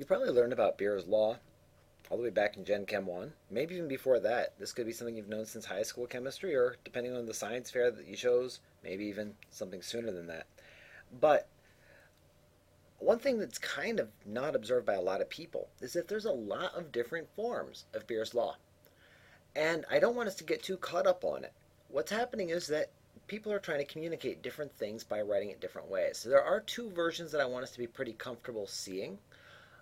You probably learned about Beer's Law all the way back in Gen Chem 1, maybe even before that. This could be something you've known since high school chemistry, or depending on the science fair that you chose, maybe even something sooner than that. But one thing that's kind of not observed by a lot of people is that there's a lot of different forms of Beer's Law. And I don't want us to get too caught up on it. What's happening is that people are trying to communicate different things by writing it different ways. So there are two versions that I want us to be pretty comfortable seeing.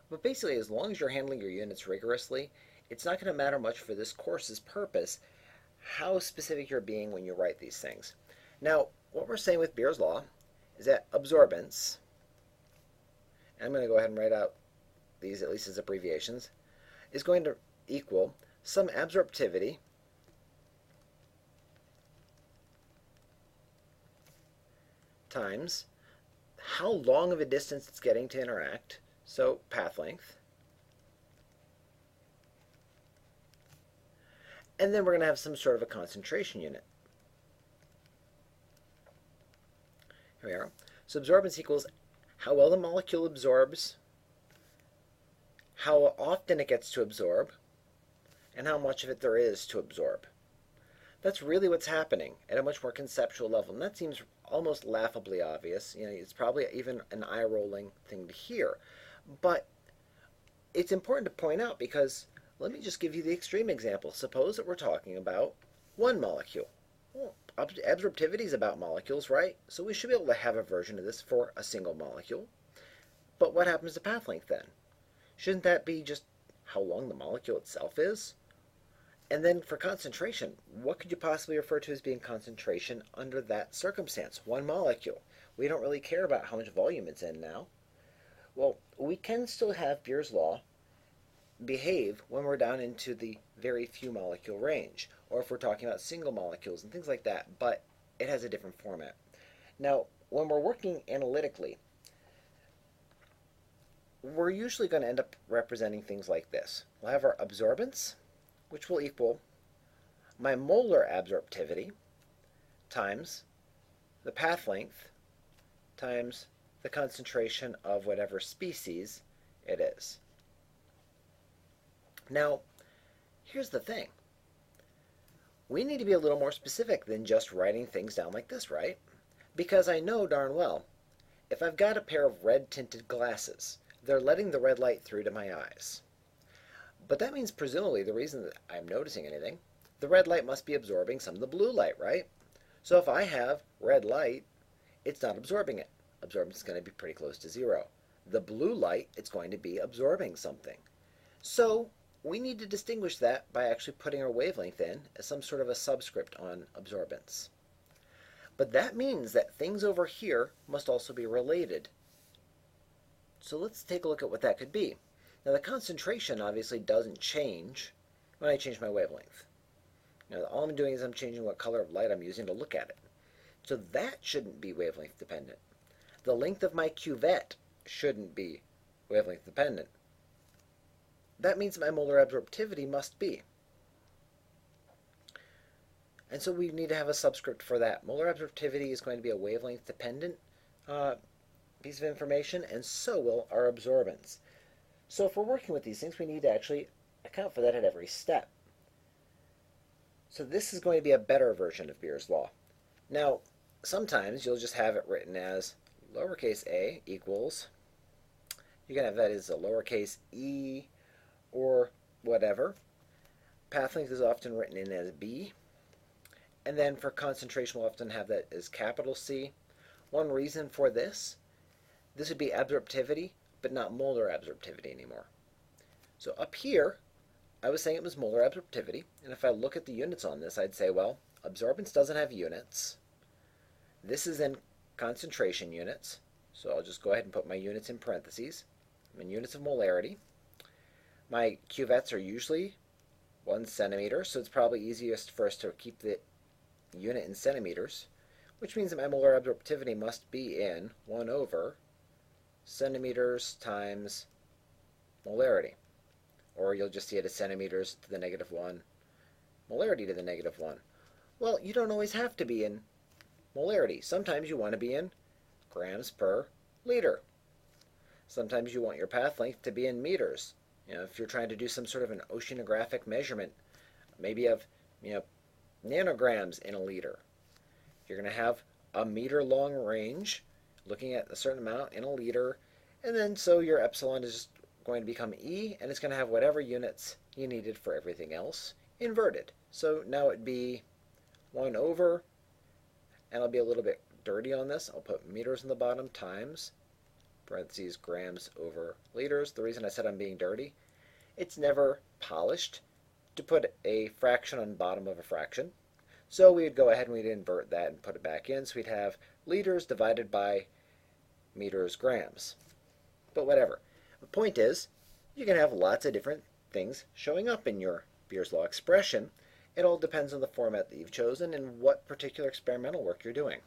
But basically, as long as you're handling your units rigorously, it's not going to matter much for this course's purpose how specific you're being when you write these things. Now, what we're saying with Beer's Law is that absorbance, and I'm going to go ahead and write out these at least as abbreviations, is going to equal some absorptivity times how long of a distance it's getting to interact, so path length. And then we're going to have some sort of a concentration unit. Here we are. So absorbance equals how well the molecule absorbs, how often it gets to absorb, and how much of it there is to absorb. That's really what's happening at a much more conceptual level, and that seems almost laughably obvious. It's probably even an eye-rolling thing to hear. But it's important to point out because let me just give you the extreme example. Suppose that we're talking about one molecule. Well, absorptivity is about molecules, right? So we should be able to have a version of this for a single molecule. But what happens to path length then? Shouldn't that be just how long the molecule itself is? And then for concentration, what could you possibly refer to as being concentration under that circumstance? One molecule. We don't really care about how much volume it's in now. Well, we can still have Beer's Law behave when we're down into the very few molecule range, or if we're talking about single molecules and things like that, but it has a different format. Now, when we're working analytically, we're usually going to end up representing things like this. We'll have our absorbance, which will equal my molar absorptivity times the path length times the concentration of whatever species it is. Now, here's the thing. We need to be a little more specific than just writing things down like this, right? Because I know darn well, if I've got a pair of red-tinted glasses, they're letting the red light through to my eyes. But that means presumably the reason that I'm noticing anything, the red light must be absorbing some of the blue light, right? So if I have red light, it's not absorbing it. Absorbance is going to be pretty close to zero. The blue light, it's going to be absorbing something. So we need to distinguish that by actually putting our wavelength in as some sort of a subscript on absorbance. But that means that things over here must also be related. So let's take a look at what that could be. Now the concentration obviously doesn't change when I change my wavelength. Now all I'm doing is I'm changing what color of light I'm using to look at it. So that shouldn't be wavelength dependent. The length of my cuvette shouldn't be wavelength dependent. That means my molar absorptivity must be. And so we need to have a subscript for that. Molar absorptivity is going to be a wavelength dependent piece of information, and so will our absorbance. So if we're working with these things, we need to actually account for that at every step. So this is going to be a better version of Beer's Law. Now, sometimes you'll just have it written as lowercase a equals, you can have that as a lowercase e or whatever. Path length is often written in as b. And then for concentration, we'll often have that as capital C. One reason for this would be absorptivity, but not molar absorptivity anymore. So up here, I was saying it was molar absorptivity, and if I look at the units on this, I'd say, well, absorbance doesn't have units. This is in concentration units, so I'll just go ahead and put my units in parentheses. I'm in units of molarity. My cuvettes are usually 1 centimeter, so it's probably easiest for us to keep the unit in centimeters, which means that my molar absorptivity must be in 1 over centimeters times molarity. Or you'll just see it as centimeters to the -1, molarity to the -1. Well, you don't always have to be in molarity. Sometimes you want to be in grams per liter. Sometimes you want your path length to be in meters. If you're trying to do some sort of an oceanographic measurement, maybe of nanograms in a liter. You're going to have a meter long range, looking at a certain amount in a liter, and then so your epsilon is going to become E, and it's going to have whatever units you needed for everything else inverted. So now it'd be 1 over, and I'll be a little bit dirty on this. I'll put meters in the bottom times, parentheses, grams over liters. The reason I said I'm being dirty, it's never polished to put a fraction on the bottom of a fraction. So we'd go ahead and we'd invert that and put it back in. So we'd have liters divided by meters grams. But whatever. The point is, you can have lots of different things showing up in your Beer's Law expression. It all depends on the format that you've chosen and what particular experimental work you're doing.